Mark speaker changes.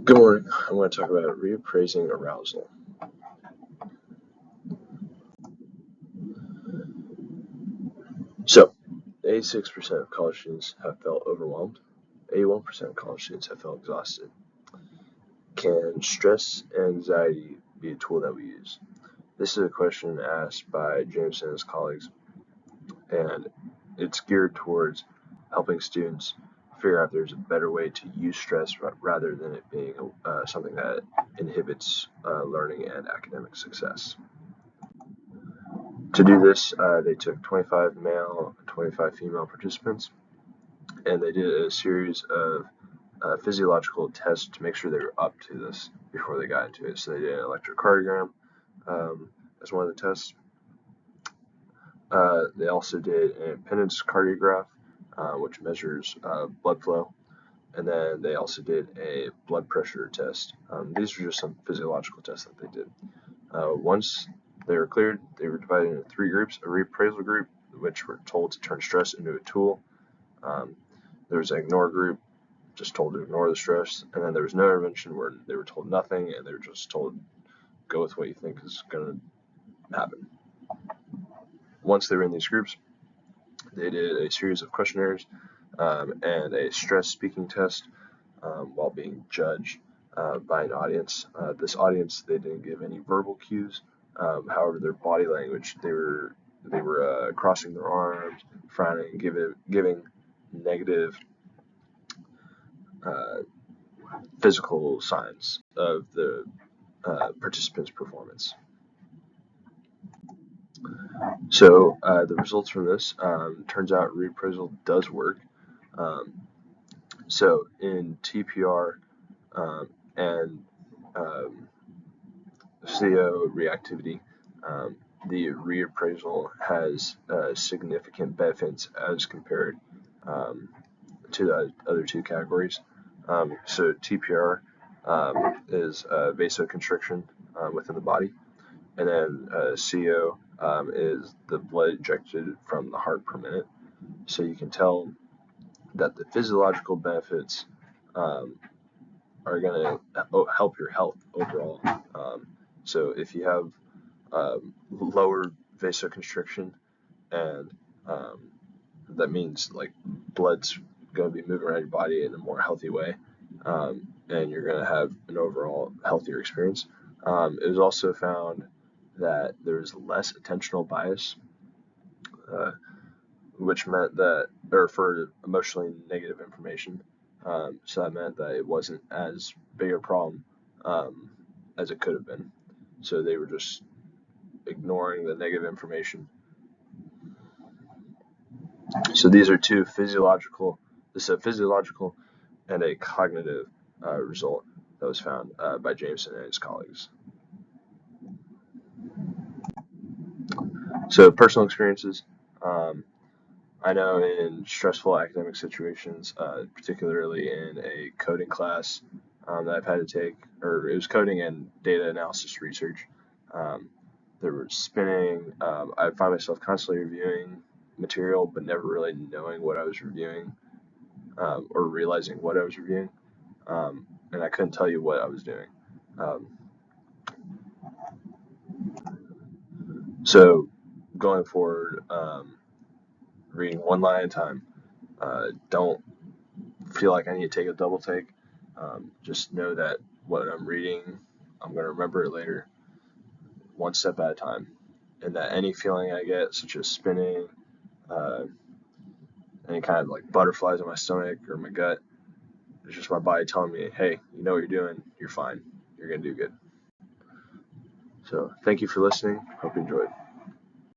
Speaker 1: Good morning. I want to talk about reappraising arousal. So, 86% of college students have felt overwhelmed. 81% of college students have felt exhausted. Can stress and anxiety be a tool that we use? This is a question asked by James and his colleagues, and it's geared towards helping students figure out if there's a better way to use stress rather than it being something that inhibits learning and academic success. To do this, they took 25 male and 25 female participants, and they did a series of physiological tests to make sure they were up to this before they got into it. So they did an electrocardiogram as one of the tests. They also did an impedance cardiograph, which measures blood flow, and then they also did a blood pressure test. These are just some physiological tests that they did. Once they were cleared, they were divided into three groups: a reappraisal group, which were told to turn stress into a tool. There was an ignore group, just told to ignore the stress, and then there was no intervention where they were told nothing and they were just told go with what you think is going to happen. Once they were in these groups, they did a series of questionnaires and a stress speaking test while being judged by an audience. This audience, they didn't give any verbal cues. However, their body language, they were crossing their arms, frowning, giving negative physical signs of the participants' performance. So the results from this turns out reappraisal does work. So in TPR and CO reactivity, the reappraisal has significant benefits as compared to the other two categories. So TPR is vasoconstriction within the body, and then CO is the blood ejected from the heart per minute. So you can tell that the physiological benefits are going to help your health overall. So if you have lower vasoconstriction, and that means like blood's going to be moving around your body in a more healthy way, and you're going to have an overall healthier experience. It was also found that there's less attentional bias, which meant that, or for emotionally negative information. So that meant that it wasn't as big a problem as it could have been. So they were just ignoring the negative information. So these are two physiological, this is a physiological and a cognitive result that was found by Jameson and his colleagues. So personal experiences. I know in stressful academic situations, particularly in a coding class that I've had to take, or it was coding and data analysis research, there was spinning. I find myself constantly reviewing material, but never really knowing what I was reviewing or realizing what I was reviewing, and I couldn't tell you what I was doing. So going forward, reading one line at a time. Don't feel like I need to take a double take. Just know that what I'm reading, I'm going to remember it later, one step at a time. And that any feeling I get, such as spinning, any kind of like butterflies in my stomach or my gut, it's just my body telling me, hey, you know what you're doing, you're fine, you're going to do good. So thank you for listening. Hope you enjoyed.